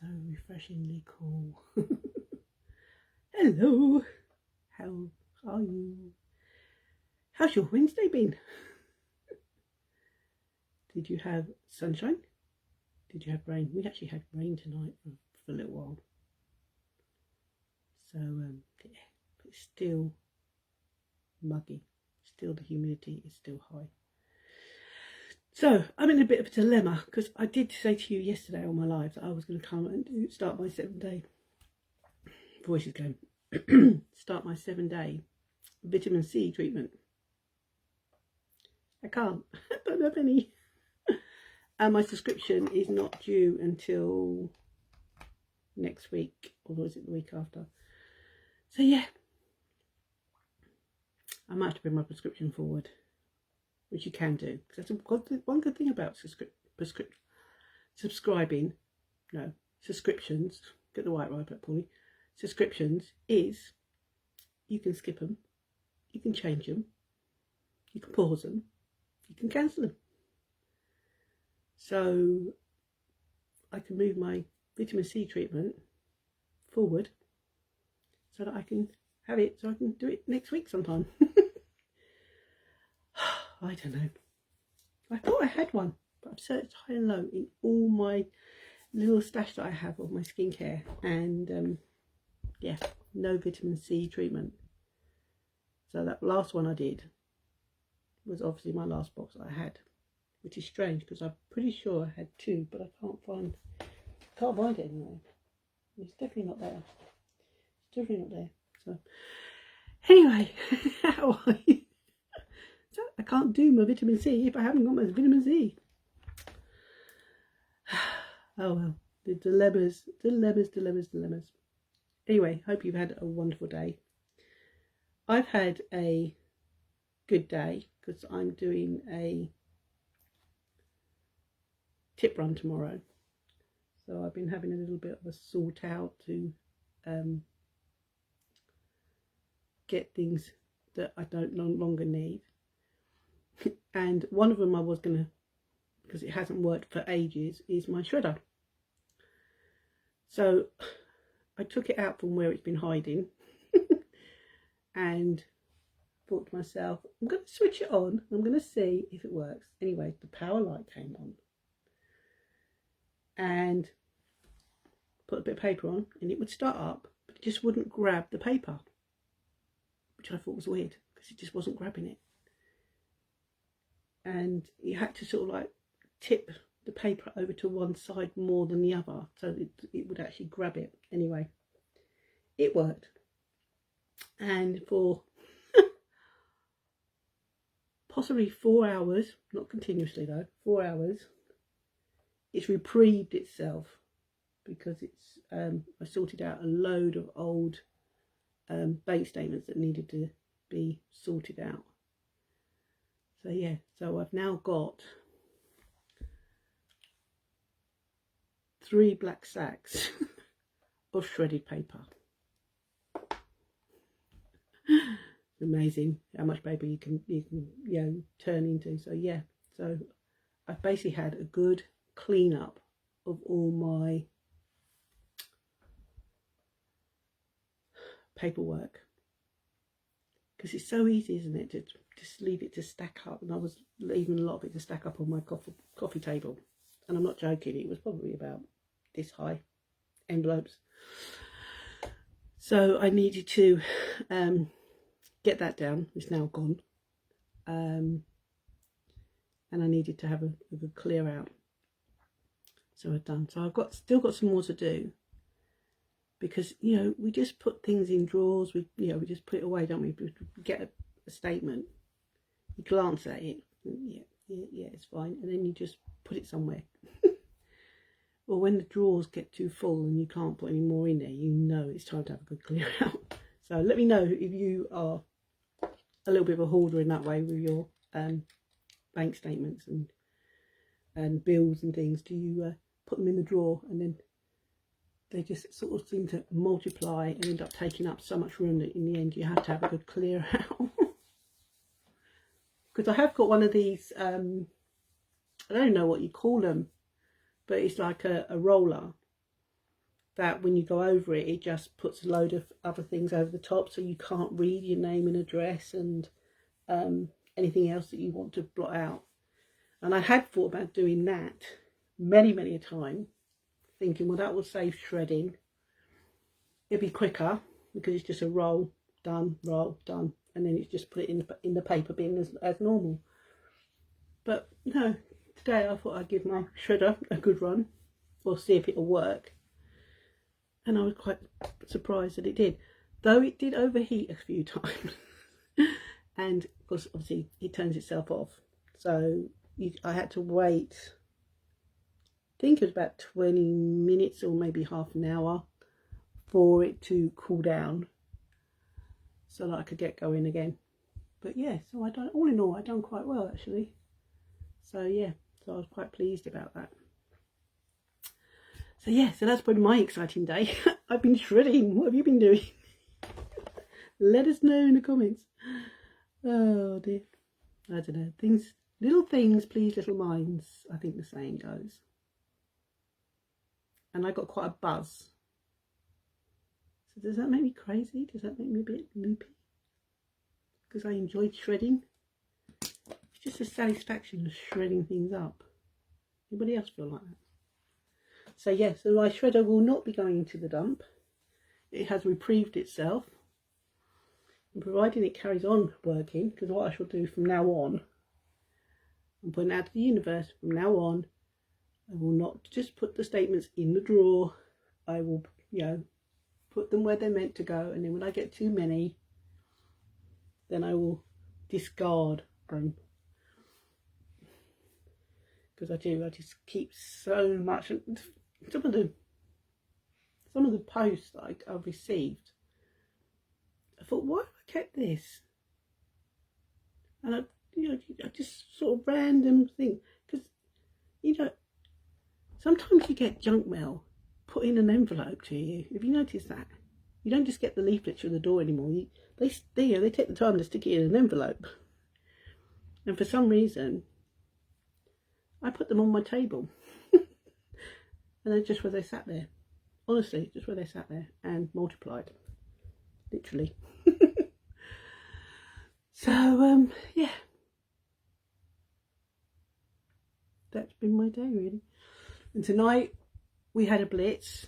so refreshingly cool. Hello, how are you? How's your Wednesday been? Did you have sunshine? Did you have rain? We actually had rain tonight for a little while. So, yeah, but it's still muggy. Still the humidity is still high. So, I'm in a bit of a dilemma because I did say to you yesterday on my live that I was going to come and start my 7-day, voice is going, start my 7-day vitamin C treatment. I can't. I don't have any. And my subscription is not due until next week, or is it the week after? So yeah, I might have to bring my prescription forward, which you can do. Because that's one good thing about subscriptions, get the white right, Paulie, subscriptions is you can skip them, you can change them, you can pause them, you can cancel them. So I can move my vitamin C treatment forward so that I can have it, so I can do it next week sometime. I don't know. I thought I had one, but I've searched high and low in all my little stash that I have of my skincare, and yeah, no vitamin C treatment. So that last one I did was obviously my last box that I had, which is strange because I'm pretty sure I had 2, but I can't find it anywhere. It's definitely not there. It's definitely not there. So anyway, how are you? So I can't do my vitamin C if I haven't got my vitamin C. Oh well, the dilemmas. Anyway, hope you've had a wonderful day. I've had a good day because I'm doing a tip run tomorrow. So I've been having a little bit of a sort out to get things that I don't no longer need. And one of them I was going to, because it hasn't worked for ages, is my shredder. So I took it out from where it's been hiding and thought to myself, I'm going to switch it on. I'm going to see if it works. Anyway, the power light came on and put a bit of paper on and it would start up, but it just wouldn't grab the paper, which I thought was weird because it just wasn't grabbing it. And you had to sort of like tip the paper over to one side more than the other so it would actually grab it. Anyway, it worked. And for possibly 4 hours, not continuously though, 4 hours, it's reprieved itself because it's I sorted out a load of old bank statements that needed to be sorted out. So yeah, so I've now got 3 black sacks of shredded paper. It's amazing how much paper you can turn into. So yeah, so I've basically had a good clean up of all my paperwork, because it's so easy, isn't it, to just leave it to stack up. And I was leaving a lot of it to stack up on my coffee table, and I'm not joking, it was probably about this high, envelopes. So I needed to get that down. It's now gone, and I needed to have a good clear out. So I've done. So I've still got some more to do, because we just put things in drawers. We just put it away, don't we? We get a statement, you glance at it, yeah, it's fine, and then you just put it somewhere. Or when the drawers get too full and you can't put any more in there, it's time to have a good clear out. So let me know if you are a little bit of a hoarder in that way with your bank statements and bills and things. Do you put them in the drawer and then they just sort of seem to multiply and end up taking up so much room that in the end you have to have a good clear out? Because I have got one of these, I don't know what you call them, but it's like a roller, that when you go over it, it just puts a load of other things over the top, so you can't read your name and address and anything else that you want to blot out. And I had thought about doing that many a time, thinking, well, that will save shredding. It'd be quicker because it's just a roll done, and then it's just put it in the paper bin as normal. But no, today I thought I'd give my shredder a good run, or see if it'll work. And I was quite surprised that it did, though it did overheat a few times. And of course, obviously, it turns itself off. So I had to wait, I think it was about 20 minutes or maybe half an hour for it to cool down so that I could get going again. But yeah, so all in all, I done quite well actually. So yeah, so I was quite pleased about that. So yeah, so that's been my exciting day. I've been shredding. What have you been doing? Let us know in the comments. Oh dear. I don't know. Little things please little minds, I think the saying goes. And I got quite a buzz. So does that make me crazy? Does that make me a bit loopy? Because I enjoyed shredding. It's just the satisfaction of shredding things up. Anybody else feel like that? So yeah, so my shredder will not be going into the dump. It has reprieved itself. And providing it carries on working, because what I shall do from now on, I'm putting out to the universe, from now on, I will not just put the statements in the drawer. I will, put them where they're meant to go, and then when I get too many, then I will discard them. Because I just keep so much. Some of the posts that I've received, I thought, why have I kept this? And I just sort of random thing, because sometimes you get junk mail put in an envelope to you. Have you noticed that? You don't just get the leaflets through the door anymore. They take the time to stick it in an envelope. And for some reason, I put them on my table. And then just where they sat there. Honestly, just where they sat there and multiplied. Literally. So, yeah. That's been my day, really. And tonight, we had a blitz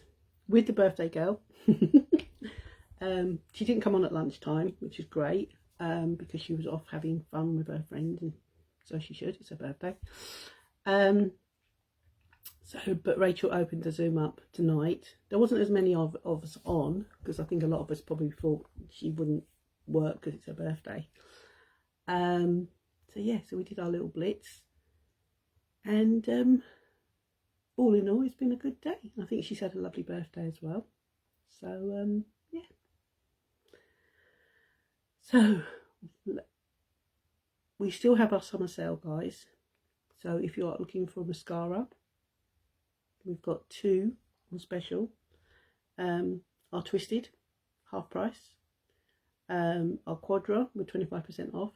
with the birthday girl. She didn't come on at lunchtime, which is great, because she was off having fun with her friends, and so she should. It's her birthday. But Rachel opened the Zoom up tonight. There wasn't as many of us on, because I think a lot of us probably thought she wouldn't work because it's her birthday. So yeah, so we did our little blitz, and all in all, it's been a good day. I think she's had a lovely birthday as well. So yeah. So we still have our summer sale, guys. So if you're looking for mascara, we've got 2 on special. Our Twisted, half price. Our Quadra with 25% off.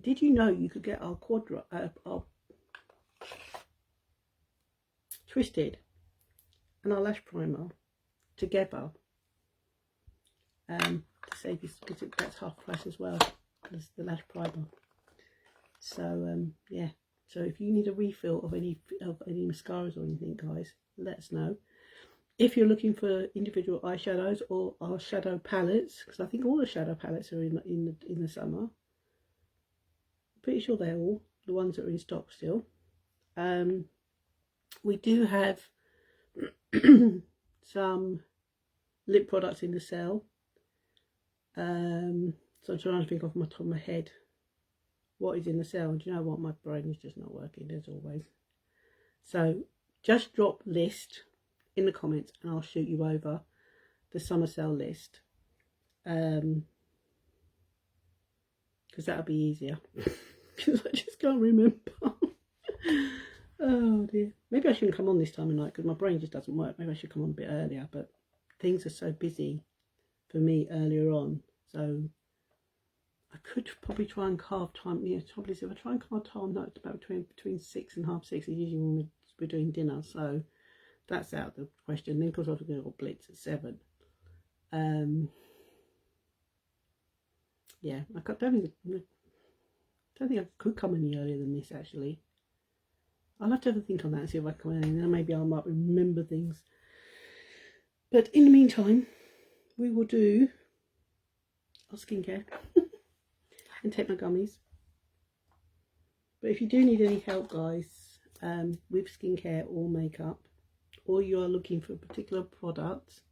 Did you know you could get our Quadra, our Twisted and our lash primer together to save you, because that's half price as well as the lash primer. So yeah, so if you need a refill of any mascaras or anything, guys, let us know. If you're looking for individual eyeshadows or our shadow palettes, because I think all the shadow palettes are in the summer. Pretty sure they're all the ones that are in stock still. We do have some lip products in the sale. So I'm trying to think off my top of my head what is in the sale. And do you know what? My brain is just not working as always. So just drop list in the comments and I'll shoot you over the summer sale list. Because that'll be easier. Because I just can't remember. Oh dear. Maybe I shouldn't come on this time of night because my brain just doesn't work. Maybe I should come on a bit earlier, but things are so busy for me earlier on. So I could probably try and carve time. Yeah, probably if I try and carve time, no, it's about between 6 and half 6 is usually when we're doing dinner. So that's out of the question. Then because I was going to go blitz at 7. Yeah, I don't think I could come any earlier than this, actually. I'll have to have a think on that and see if I come in, and then maybe I might remember things. But in the meantime, we will do our skincare and take my gummies. But if you do need any help, guys, with skincare or makeup, or you are looking for a particular product,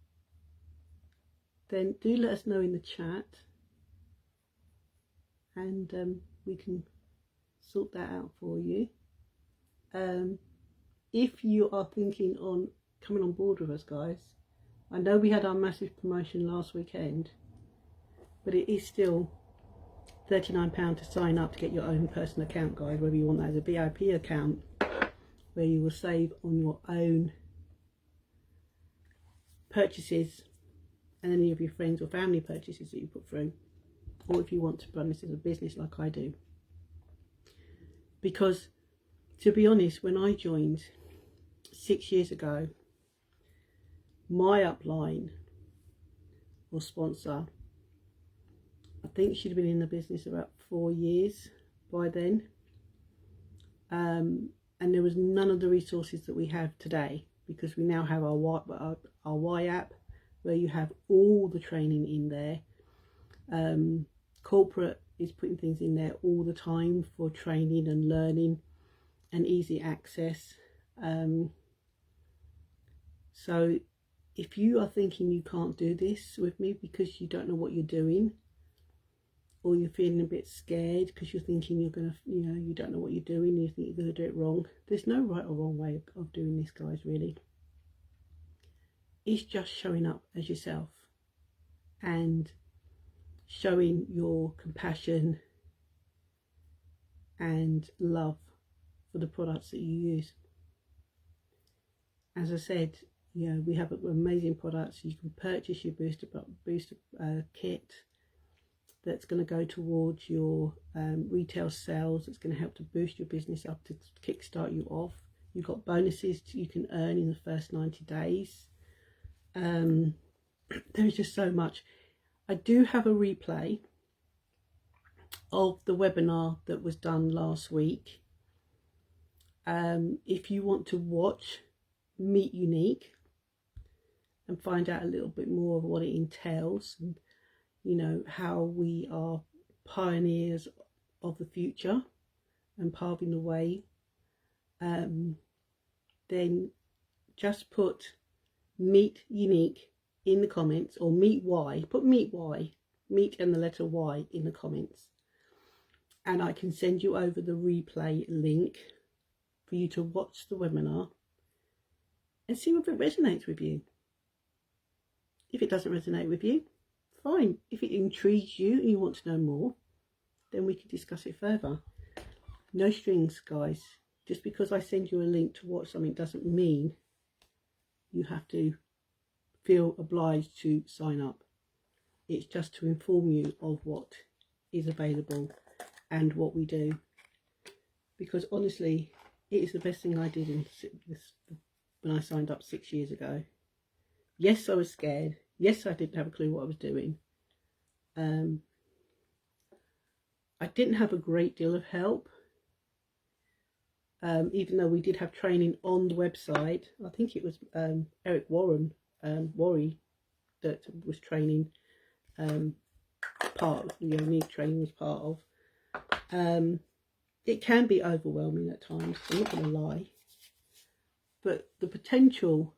then do let us know in the chat, and we can sort that out for you. If you are thinking on coming on board with us, guys, I know we had our massive promotion last weekend, but it is still £39 to sign up to get your own personal account, guys, whether you want that as a VIP account where you will save on your own purchases and any of your friends or family purchases that you put through, or if you want to run this as a business like I do. Because to be honest, when I joined 6 years ago, my upline or sponsor, I think she'd been in the business about 4 years by then, and there was none of the resources that we have today, because we now have our Y app where you have all the training in there. Corporate is putting things in there all the time for training and learning and easy access. So if you are thinking you can't do this with me because you don't know what you're doing, or you're feeling a bit scared because you're thinking you're gonna, you don't know what you're doing, you think you're gonna do it wrong, there's no right or wrong way of doing this, guys, really. It's just showing up as yourself and showing your compassion and love for the products that you use. As I said, we have amazing products. You can purchase your booster kit that's going to go towards your retail sales. It's going to help to boost your business up, to kickstart you off. You've got bonuses you can earn in the first 90 days. There's just so much. I do have a replay of the webinar that was done last week. If you want to watch Meet Unique and find out a little bit more of what it entails, and how we are pioneers of the future and paving the way, then just put Meet Unique in the comments, or Meet Y, put Meet Y, Meet and the letter Y in the comments, and I can send you over the replay link for you to watch the webinar and see if it resonates with you. If it doesn't resonate with you, fine. If it intrigues you and you want to know more, then we can discuss it further. No strings, guys. Just because I send you a link to watch something doesn't mean you have to feel obliged to sign up. It's just to inform you of what is available and what we do. Because honestly, it is the best thing I did when I signed up 6 years ago. Yes, I was scared. Yes, I didn't have a clue what I was doing. I didn't have a great deal of help. Even though we did have training on the website. I think it was Eric Worry that was training, part of, Unique training was part of. It can be overwhelming at times, I'm not going to lie. But the potential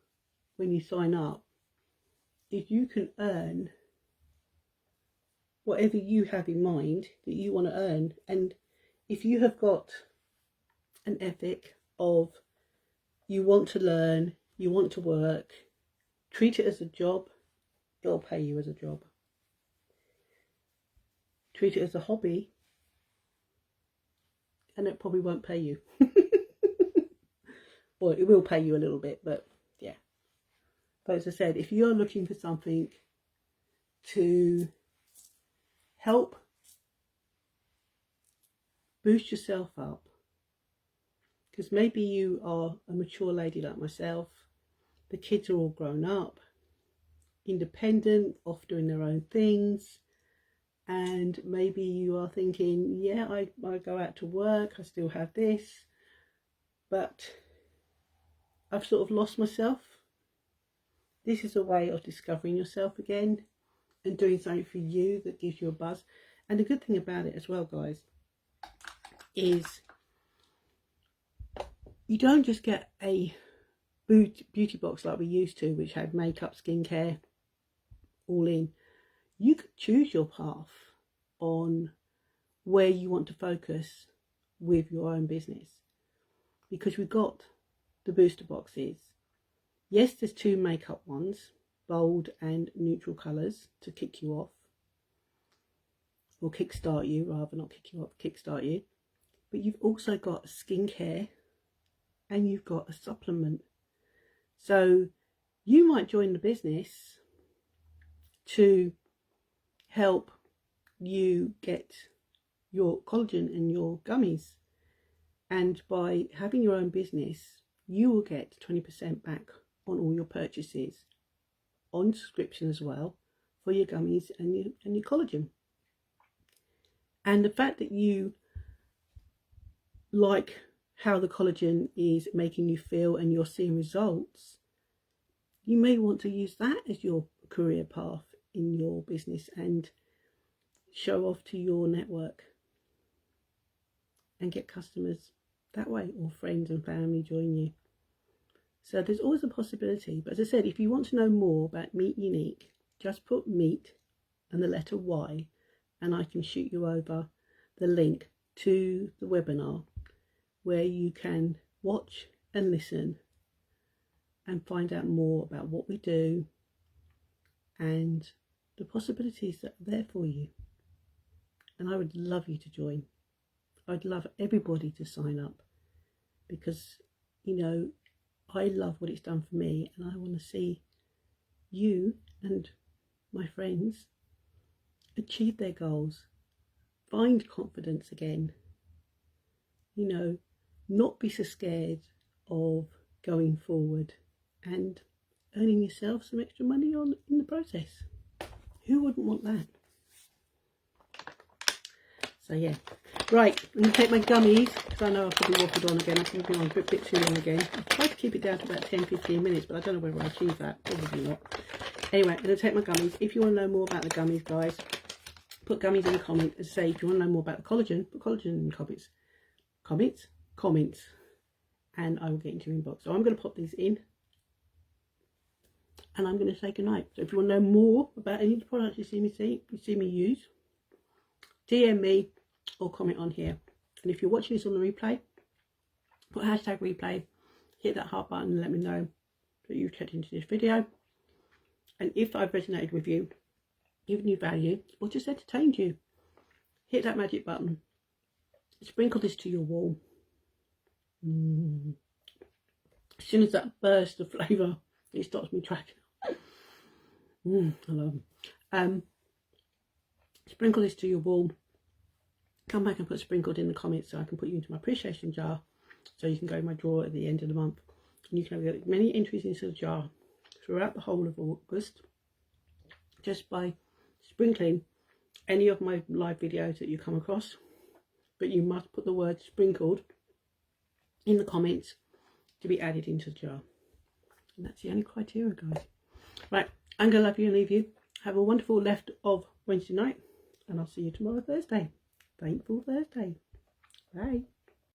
when you sign up is you can earn whatever you have in mind that you want to earn. And if you have got an ethic of you want to learn, you want to work, treat it as a job, it'll pay you as a job. Treat it as a hobby, and it probably won't pay you. Or it will pay you a little bit, but yeah. But as I said, if you're looking for something to help boost yourself up, because maybe you are a mature lady like myself, the kids are all grown up, independent, off doing their own things, and maybe you are thinking, yeah, I go out to work, I still have this, but I've sort of lost myself. This is a way of discovering yourself again and doing something for you that gives you a buzz. And the good thing about it as well, guys, is you don't just get a beauty box like we used to, which had makeup, skincare, all in. You could choose your path on where you want to focus with your own business, because we've got the booster boxes. Yes, there's 2 makeup ones, bold and neutral colours, to kick you off, or kickstart you, rather, not kick you off, kickstart you. But you've also got skincare and you've got a supplement. So you might join the business to help you get your collagen and your gummies, and by having your own business you will get 20% back on all your purchases, on subscription as well, for your gummies and your collagen. And the fact that you like how the collagen is making you feel and you're seeing results, you may want to use that as your career path in your business and show off to your network and get customers that way, or friends and family join you. So there's always a possibility. But as I said, if you want to know more about Meet Unique, just put meet and the letter Y, and I can shoot you over the link to the webinar where you can watch and listen and find out more about what we do and the possibilities that are there for you. And I would love you to join. I'd love everybody to sign up, because, you know, I love what it's done for me, and I want to see you and my friends achieve their goals, find confidence again, you know, not be so scared of going forward and earning yourself some extra money in the process. Who wouldn't want that? So yeah, right, I'm going to take my gummies, because I know I've probably waffled on again. I've probably been on a bit too long again. I've tried to keep it down to about 10-15 minutes, but I don't know whether I achieve that. Probably not. Anyway, I'm going to take my gummies. If you want to know more about the gummies, guys, put gummies in the comments. And say, if you want to know more about the collagen, put collagen in the comments. Comments. And I will get into your inbox. So I'm going to pop these in, and I'm going to say goodnight. So if you want to know more about any of the products you see me use, DM me or comment on here. And if you're watching this on the replay, put hashtag replay, hit that heart button and let me know that you've checked into this video. And if I've resonated with you, given you value, or just entertained you, hit that magic button, sprinkle this to your wall. As soon as that burst of flavour, it stops me tracking. I love them. Sprinkle this to your wall. Come back and put sprinkled in the comments, so I can put you into my appreciation jar, so you can go in my drawer at the end of the month, and you can have as many entries into the jar throughout the whole of August, just by sprinkling any of my live videos that you come across. But you must put the word sprinkled in the comments to be added into the jar, and that's the only criteria, guys. Right, I'm gonna love you and leave you. Have a wonderful left of Wednesday night, and I'll see you tomorrow, Thursday. Thankful Thursday. Bye.